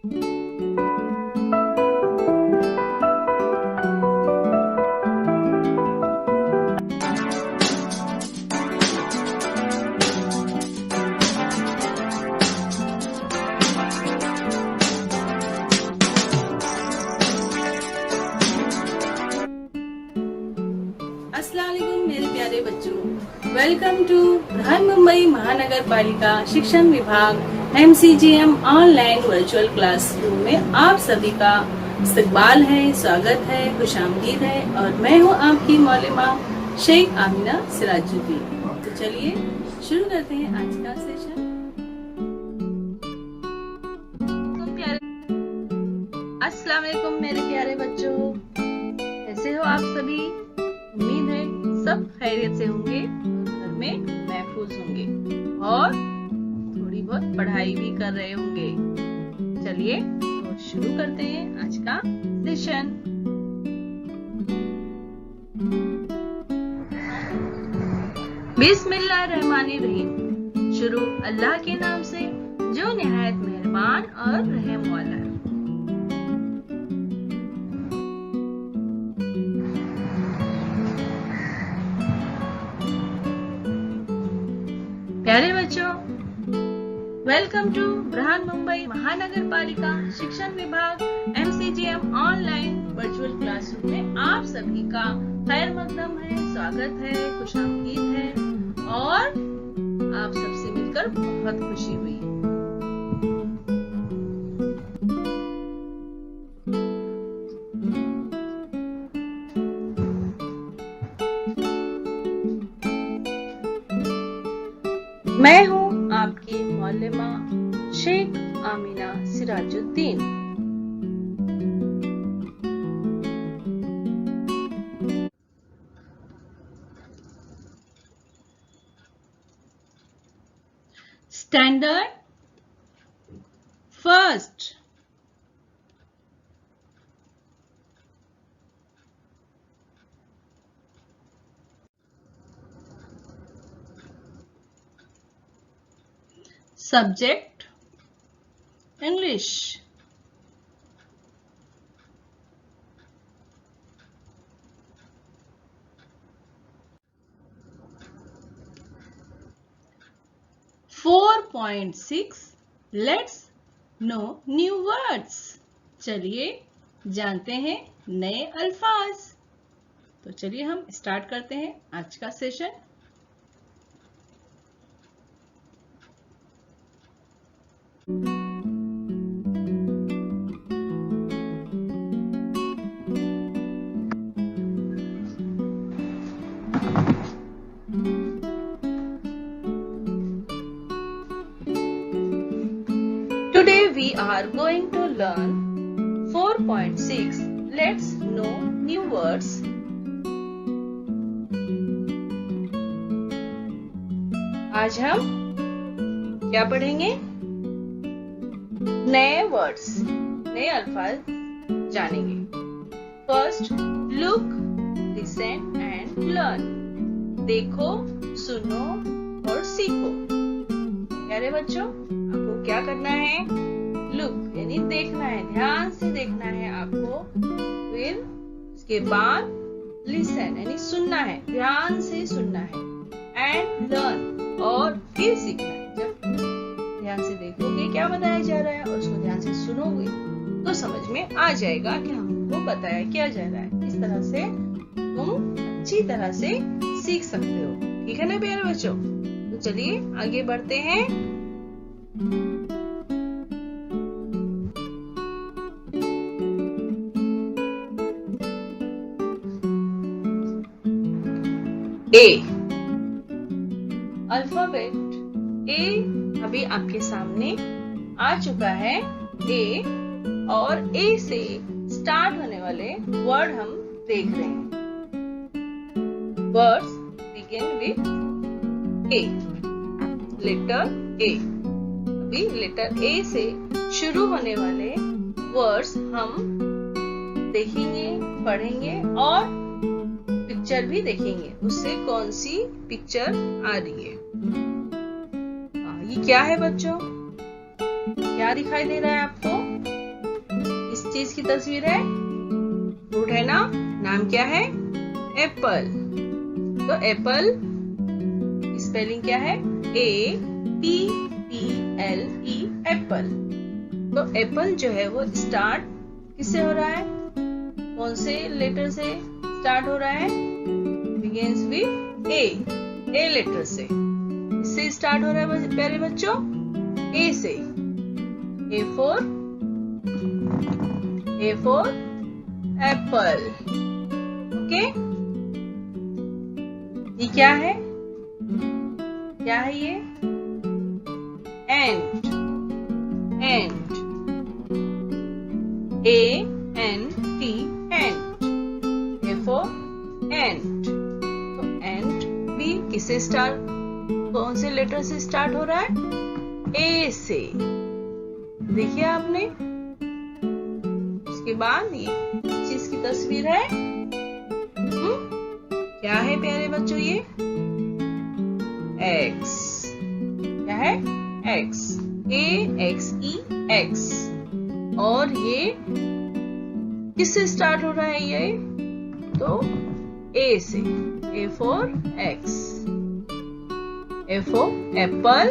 अस्सलाम वालेकुम मेरे प्यारे बच्चों, वेलकम टू बृहन मुंबई महानगर पालिका शिक्षण विभाग MCGM ऑनलाइन वर्चुअल क्लासरूम में आप सभी का इस्तकबाल है, स्वागत है, खुशामदीद है और मैं हूँ आपकी मौलिमा शेख आमिना सिराजुद्दीन। तो चलिए शुरू करते हैं आज का सेशन। अस्सलाम वालेकुम मेरे प्यारे बच्चों, कैसे हो आप सभी? उम्मीद है सब खैरियत से होंगे, घर में महफूज होंगे और थोड़ी बहुत पढ़ाई भी कर रहे होंगे। चलिए तो शुरू करते हैं आज का सेशन। बिस्मिल्लाहिर्रहमानिर्रहीम। शुरू अल्लाह के नाम से जो निहायत मेहरबान और रहम वाला है। प्यारे बच्चों, वेलकम टू बृहन मुंबई महानगर पालिका शिक्षण विभाग MCGM ऑनलाइन वर्चुअल क्लासरूम में आप सभी का खैर मकदम है, स्वागत है, खुशामदीद है और आप सबसे मिलकर बहुत खुशी हुई। मैं हूँ आपकी मौलिमा Shaikh Amina Sirajuddin. Standard first. Subject English. Let's know new words. चलिए जानते हैं नए अल्फाज। तो चलिए हम स्टार्ट करते हैं आज का session. Today we are going to learn 4.6. Let's know new words. आज हम क्या पढ़ेंगे? नए वर्ड्स, नए अल्फाज जानेंगे। First, look, listen and learn. देखो, सुनो और सीखो। प्यारे बच्चों, आपको क्या करना है? लुक यानी देखना है, ध्यान से देखना है आपको। फिर इसके बाद लिसन यानी सुनना है, ध्यान से सुनना है। एंड लर्न और फिर सीखना है। जब ध्यान से देखोगे क्या बताया जा रहा है और उसको ध्यान से सुनोगे तो समझ में आ जाएगा कि हमको बताया क्या जा रहा है। इस तरह से तुम अच्छी तरह से सीख सकते हो। ठीक है ना प्यारे बच्चों? तो चलिए आगे बढ़ते हैं। ए, अल्फाबेट ए अभी आपके सामने आ चुका है। ए और ए से स्टार्ट होने वाले वर्ड हम देख रहे हैं। Words begin with A, letter A. अभी लेटर ए से शुरू होने वाले वर्ड्स हम देखेंगे, पढ़ेंगे और पिक्चर भी देखेंगे। उससे कौन सी पिक्चर आ रही है? ये क्या है बच्चों? क्या दिखाई दे रहा है आपको? किसकी तस्वीर है? फ्रूट है ना, नाम क्या है? एप्पल। तो एप्पल स्पेलिंग क्या है? APPLE, Apple. तो एप्पल जो है वो स्टार्ट किससे हो रहा है? कौन से लेटर से स्टार्ट हो रहा है? बिगिंस विथ ए लेटर से। इससे स्टार्ट हो रहा है प्यारे बच्चों, ए से। A for Apple. ओके, ये क्या है? क्या है ये? एंट। ANT, ant. A for एंट। तो एंट भी किससे स्टार्ट, कौन से लेटर से स्टार्ट हो रहा है? ए से। देखिए आपने। उसके बाद ये चीज की तस्वीर है। क्या है प्यारे बच्चों ये? एक्स। क्या है? एक्स। AXE, x. और ये किससे स्टार्ट हो रहा है ये? तो ए से। A for x. A for Apple,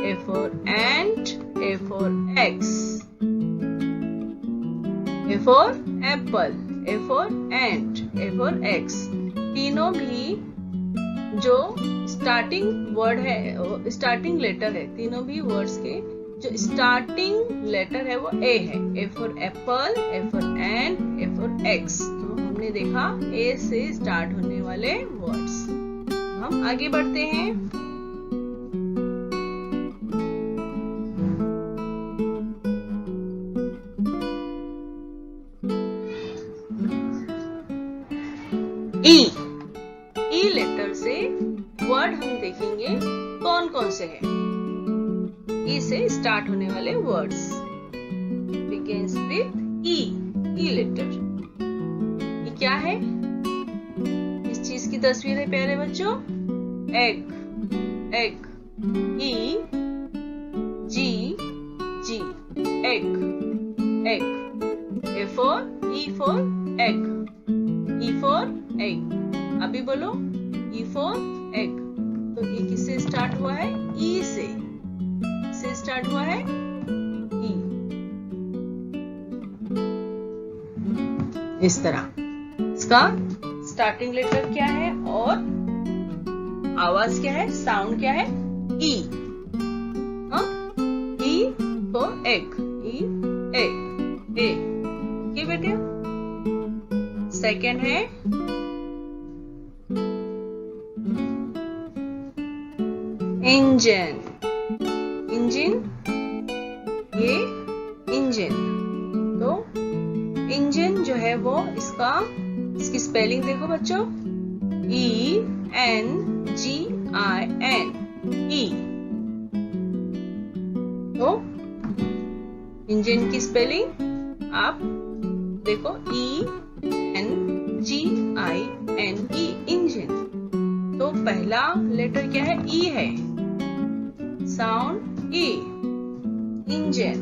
A for ant, A for X. A for Apple, A for ant, A for X. तीनों भी जो स्टार्टिंग वर्ड है, स्टार्टिंग लेटर है, तीनों भी वर्ड्स के जो स्टार्टिंग लेटर है वो ए है। A for Apple, A for ant, A for X. तो हमने देखा ए से स्टार्ट होने वाले वर्ड्स। हम आगे बढ़ते हैं। ई लेटर से वर्ड हम देखेंगे कौन कौन से हैं। ई से स्टार्ट होने वाले words begins with E letter. ये क्या है? इस चीज की तस्वीर है प्यारे बच्चों। Egg. E G egg. E for egg। E for egg। अभी बोलो E for egg। तो ये किससे स्टार्ट हुआ है? E से। किससे स्टार्ट हुआ है? E। इस तरह इसका स्टार्टिंग लेटर क्या है और आवाज क्या है, साउंड क्या है? E। E for egg। E egg। A. Okay बेटे। सेकेंड है इंजन। ये इंजन। तो इंजन जो है वो इसकी स्पेलिंग देखो बच्चों। ENGIN। ई। तो इंजन की स्पेलिंग आप देखो ENGINE, इंजन। तो पहला लेटर क्या है? ई है। Sound E. इंजन।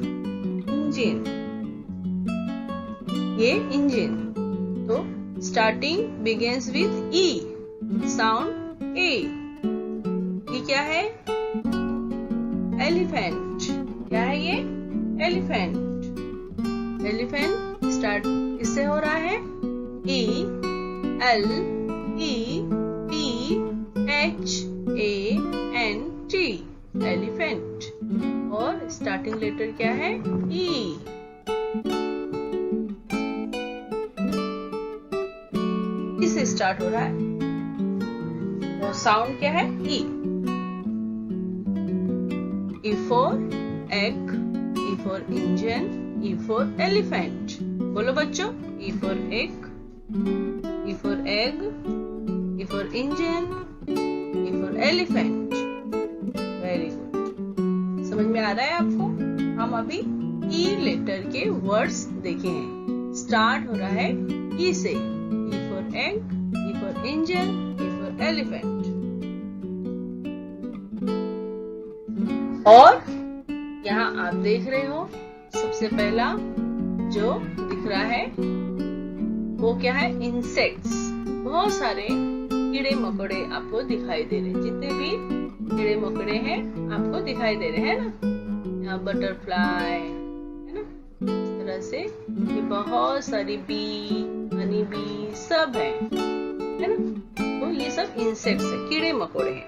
ये इंजन। तो starting begins with E, sound A. ये क्या है? एलिफेंट। क्या है ये? एलिफेंट। स्टार्ट किससे हो रहा है? ELEPHANT, elephant. और स्टार्टिंग लेटर क्या है? ई। इससे स्टार्ट हो रहा है। तो साउंड क्या है? ई। E for egg, E for engine, E for elephant। बोलो बच्चों। E for egg, E for egg, E for engine, E for elephant। Very good. समझ में आ रहा है आपको? हम अभी E लेटर के वर्ड्स देखे हैं। स्टार्ट हो रहा है E से। E for egg, E for engine, E for elephant। और यहाँ आप देख रहे हो सबसे पहला जो दिख रहा है वो क्या है? इंसेक्ट्स। बहुत सारे कीड़े मकोड़े आपको दिखाई दे रहे हैं। जितने भी कीड़े मकोड़े हैं आपको दिखाई दे रहे हैं ना। यहाँ बटरफ्लाई है ना, इस तरह से ये बहुत सारी बी, हनी बी सब है ना। तो ये सब इंसेक्ट्स है, कीड़े मकोड़े हैं।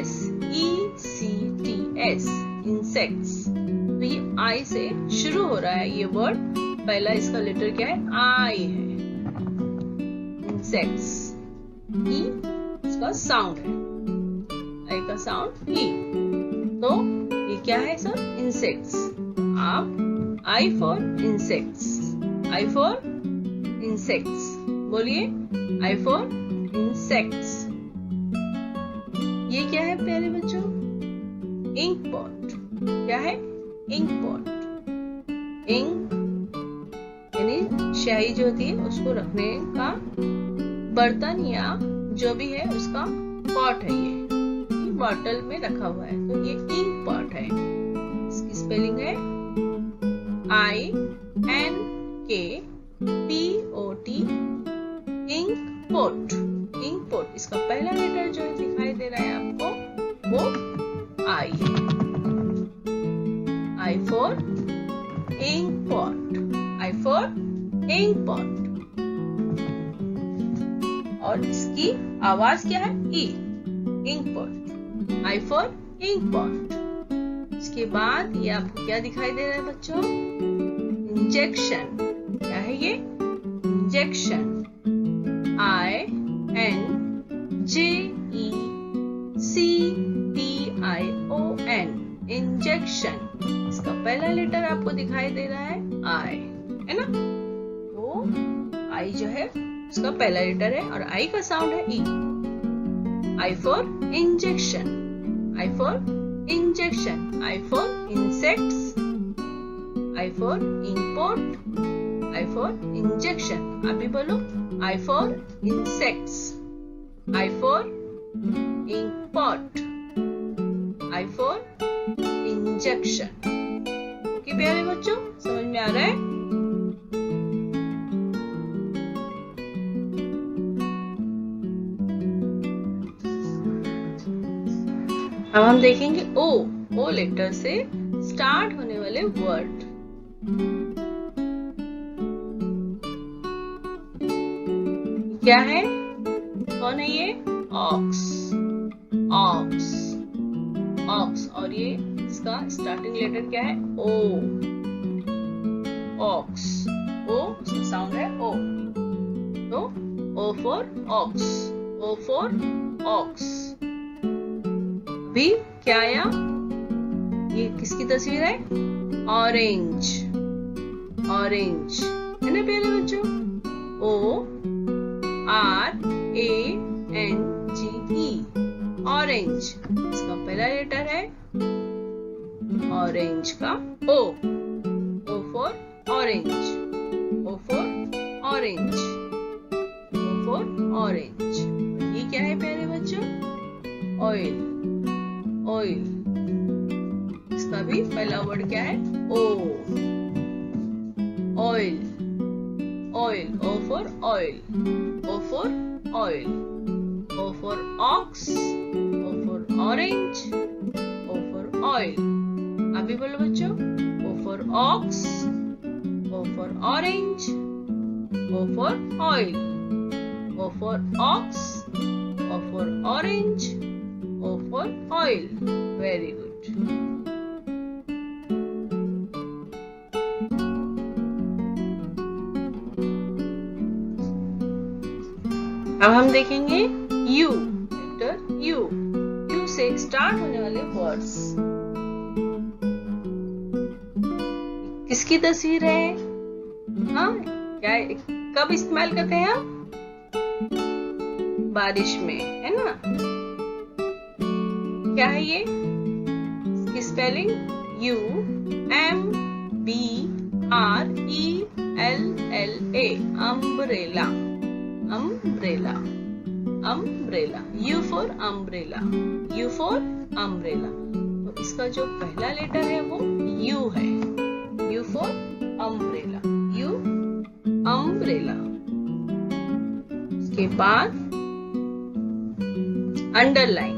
INSECTS insects. तो ये आई से शुरू हो रहा है ये वर्ड। पहला इसका लेटर क्या है? आई है। इंसेक्ट्स। ई इसका साउंड है, आई का साउंड ई। तो ये क्या है सर? इंसेक्ट्स। आप I for insects, I for insects बोलिए। I for insects. ये क्या है प्यारे बच्चों? Ink pot. क्या है? Ink pot. इंक यानी स्याही जो होती है उसको रखने का बर्तन या जो भी है उसका पॉट है। ये बॉटल में रखा हुआ है, तो ये इंक पॉट है। इसकी स्पेलिंग है INKPOT, ink pot. Ink pot. इसका पहला लेटर जो दिखाई दे रहा है आपको वो आई है। I for ink pot, I for ink pot. और इसकी आवाज क्या है? E, ink pot. I for ink pot. इसके बाद ये आपको क्या दिखाई दे रहा है बच्चों? इंजेक्शन। क्या है ये? इंजेक्शन। INJECTION injection. इसका पहला लेटर आपको दिखाई दे रहा है आई, है ना। तो आई जो है उसका पहला लेटर है और आई का साउंड है E. I for injection, I for injection. I for insects, I for import, I for injection. आप भी बोलो I for insects, I for import, I for injection. Okay प्यारे बच्चों, समझ में आ रहा है? अब हम देखेंगे ओ लेटर से स्टार्ट होने वाले वर्ड। क्या है? कौन है ये? Ox, ox, ox. और ये इसका स्टार्टिंग लेटर क्या है? ओ, ऑक्स। ओ उसका साउंड है ओ। तो O for ox, O for ox. भी क्या आया? ये किसकी तस्वीर है? ऑरेंज, ऑरेंज है ना प्यारे बच्चों। ORANGE orange. इसका पहला लेटर है ऑरेंज का O. O for orange, O for orange, O for orange. ये क्या है प्यारे बच्चों? Oil, oil. इसका भी पहला वर्ड क्या है? O, oil, oil. O for oil, O for oil. O for ox, O for orange, O for oil. आप भी बोलो बच्चों। O for ox, O for orange, O for oil. O for ox, O for orange, O for oil. Very good. अब हम देखेंगे you, letter you. You से start होने वाले वर्ड्स। किसकी तस्वीर है? हाँ, क्या कब इस्तेमाल करते हैं हम? बारिश में, है ना। क्या है ये? इसकी spelling UMBRELLA, umbrella, umbrella, umbrella. You for umbrella, you for umbrella. तो इसका जो पहला लेटर है वो यू है, यू फॉर बाद अंडरलाइन,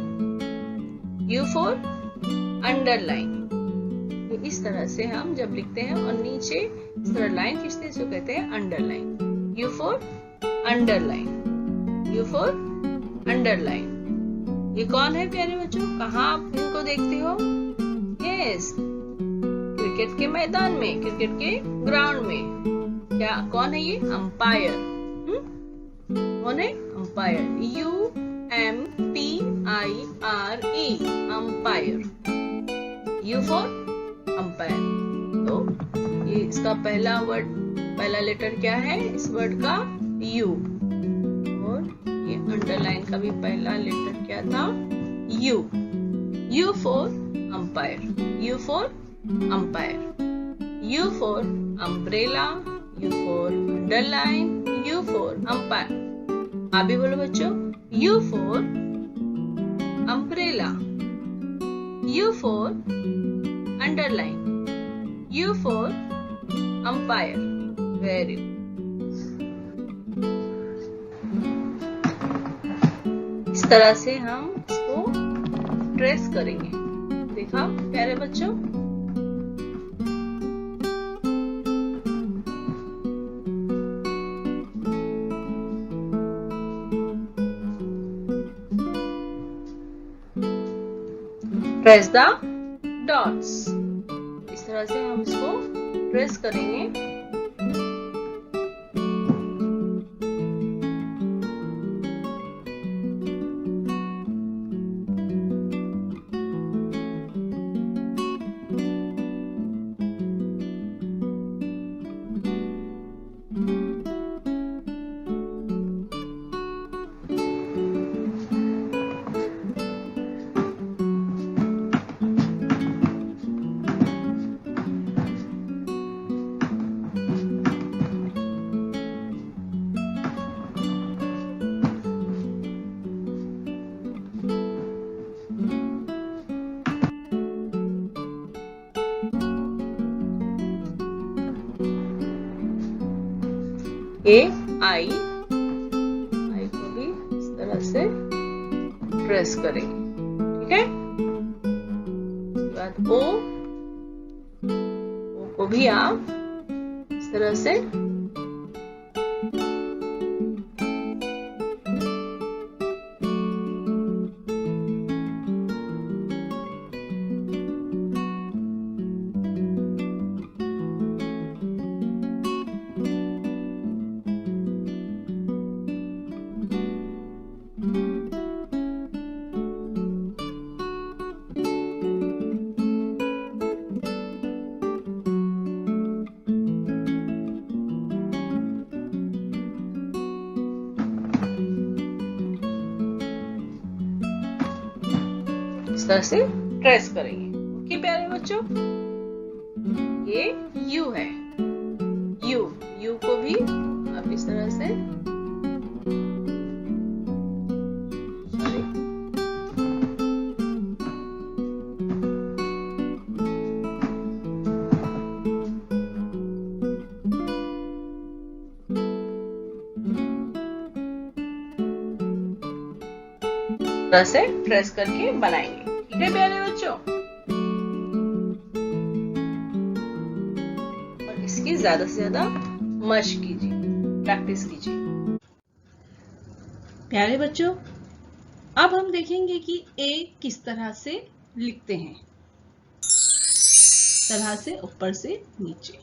U for अंडरलाइन। इस तरह से हम जब लिखते हैं और नीचे इस तरह लाइन खींचते हैं, इसको कहते हैं underline. U for underline, U for underline. ये कौन है प्यारे बच्चों? कहाँ आप इनको देखते हो? यस, क्रिकेट के मैदान में, क्रिकेट के ग्राउंड में। क्या कौन है ये? अंपायर। कौन है? Umpire. UMPIRE, umpire. U for umpire. तो ये इसका पहला वर्ड, पहला लेटर क्या है इस वर्ड का? U। और ये अंडरलाइन का भी पहला लेटर क्या था? U। U for umpire, U for umpire. U for umbrella, U for underline, U for umpire। आप भी बोलो बच्चों, U for umbrella, U for underline, U for umpire। Very good. इस तरह से हम इसको ट्रेस करेंगे। देखा प्यारे बच्चों? Trace the dots. इस तरह से हम इसको ट्रेस करेंगे। आई को भी इस तरह से ट्रेस करेंगे। ठीक है? उसके बाद ओ को भी आप इस तरह से इस तरह से ट्रेस करेंगे। ओके प्यारे बच्चों? ये यू है, यू को भी आप इस तरह से ट्रेस करके बनाएंगे। ठीक है प्यारे बच्चों? और इसकी ज्यादा से ज्यादा मशक कीजिए, प्रैक्टिस कीजिए। प्यारे बच्चों, अब हम देखेंगे कि ए किस तरह से लिखते हैं। इस तरह से ऊपर से नीचे,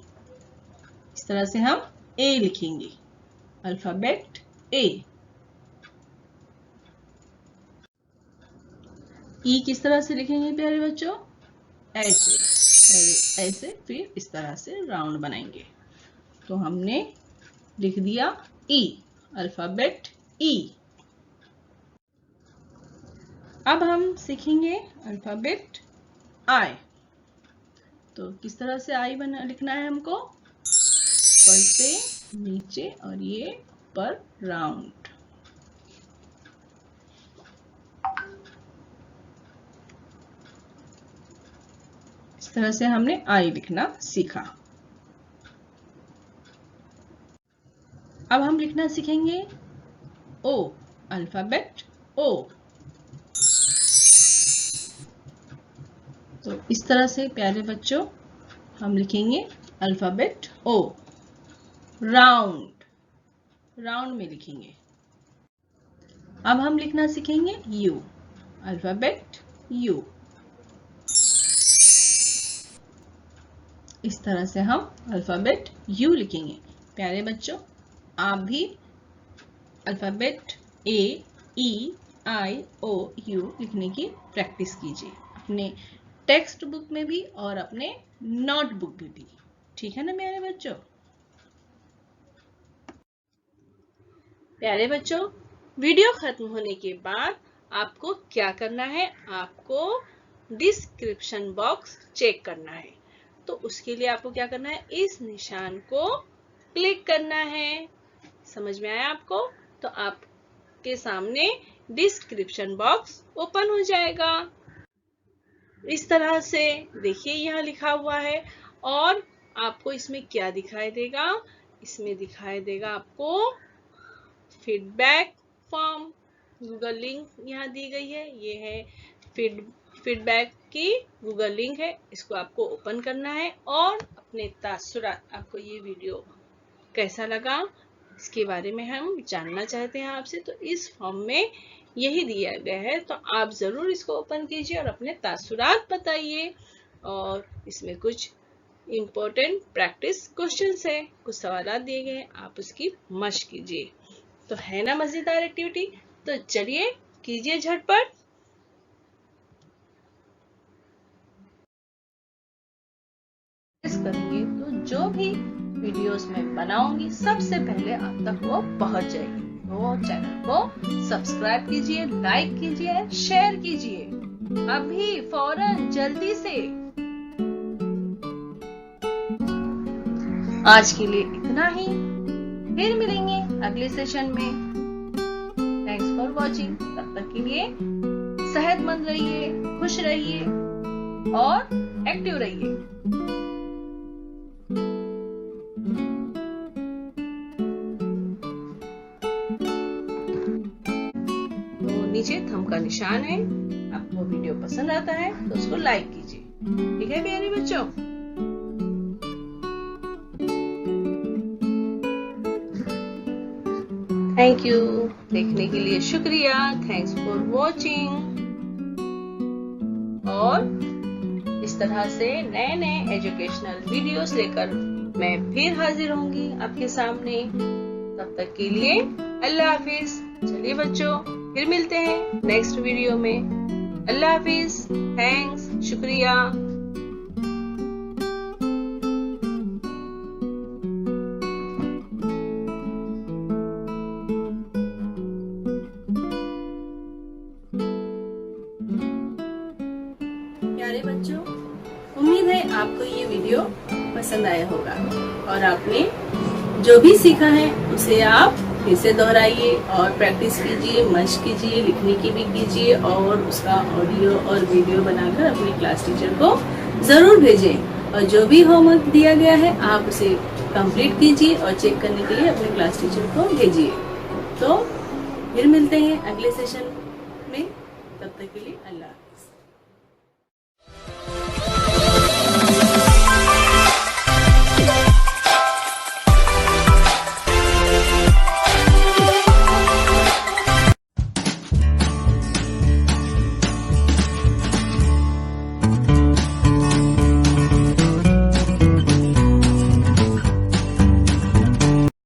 इस तरह से हम ए लिखेंगे, अल्फाबेट ए। ई किस तरह से लिखेंगे प्यारे बच्चों? ऐसे, ऐसे, फिर इस तरह से राउंड बनाएंगे। तो हमने लिख दिया ई, अल्फाबेट ई। अब हम सीखेंगे अल्फाबेट आई। तो किस तरह से आई लिखना है हमको? ऊपर से नीचे और ये ऊपर राउंड। इस तरह से हमने आई लिखना सीखा। अब हम लिखना सीखेंगे ओ, अल्फाबेट ओ। तो इस तरह से प्यारे बच्चों हम लिखेंगे अल्फाबेट ओ। राउंड, राउंड में लिखेंगे। अब हम लिखना सीखेंगे यू, अल्फाबेट यू। इस तरह से हम अल्फाबेट यू लिखेंगे। प्यारे बच्चों, आप भी alphabet A, E, I, O, you लिखने की प्रैक्टिस कीजिए, अपने टेक्स्ट बुक में भी और अपने नोटबुक में भी। ठीक है ना प्यारे बच्चों? प्यारे बच्चों, वीडियो खत्म होने के बाद आपको क्या करना है? आपको डिस्क्रिप्शन बॉक्स चेक करना है। तो उसके लिए आपको क्या करना है? इस निशान को क्लिक करना है। समझ में आया आपको? तो आपके सामने डिस्क्रिप्शन बॉक्स ओपन हो जाएगा। इस तरह से देखिए, यहाँ लिखा हुआ है। और आपको इसमें क्या दिखाई देगा? इसमें दिखाई देगा आपको फीडबैक फॉर्म। गूगल लिंक यहाँ दी गई है। ये है फीडबैक की गूगल लिंक है। इसको आपको ओपन करना है और अपने तासुरात, आपको ये वीडियो कैसा लगा इसके बारे में हम जानना चाहते हैं आपसे। तो इस फॉर्म में यही दिया गया है, तो आप जरूर इसको ओपन कीजिए और अपने तासुरात बताइए। और इसमें कुछ इम्पोर्टेंट प्रैक्टिस क्वेश्चंस है, कुछ सवाल दिए गए हैं, आप उसकी मशक कीजिए। तो है ना मजेदार एक्टिविटी? तो चलिए कीजिए झटपट। करेंगे तो जो भी वीडियोस में बनाऊंगी सबसे पहले आप तक वो पहुंच जाएगी। तो चैनल को सब्सक्राइब कीजिए, लाइक कीजिए, शेयर कीजिए अभी फौरन जल्दी से। आज के लिए इतना ही, फिर मिलेंगे अगले सेशन में। Thanks for watching. तब तक के लिए सेहतमंद रहिए, खुश रहिए और एक्टिव रहिए। नीचे थंब का निशान है। आपको वीडियो पसंद आता है तो उसको लाइक कीजिए। ठीक है प्यारे बच्चों? थैंक यू, देखने के लिए शुक्रिया। Thanks for watching. और इस तरह से नए नए एजुकेशनल वीडियोस लेकर मैं फिर हाजिर होंगी आपके सामने। तब तक के लिए अल्लाह हाफिज। चलिए बच्चों, फिर मिलते हैं नेक्स्ट वीडियो में। अल्लाह हाफिज, थैंक्स, शुक्रिया। प्यारे बच्चों, उम्मीद है आपको ये वीडियो पसंद आया होगा और आपने जो भी सीखा है उसे आप फिर से दोहराइए और प्रैक्टिस कीजिए, मशक कीजिए, लिखने की भी कीजिए और उसका ऑडियो और वीडियो बनाकर अपने क्लास टीचर को जरूर भेजें। और जो भी होमवर्क दिया गया है आप उसे कंप्लीट कीजिए और चेक करने के लिए अपने क्लास टीचर को भेजिए। तो फिर मिलते हैं अगले सेशन में। तब तक के लिए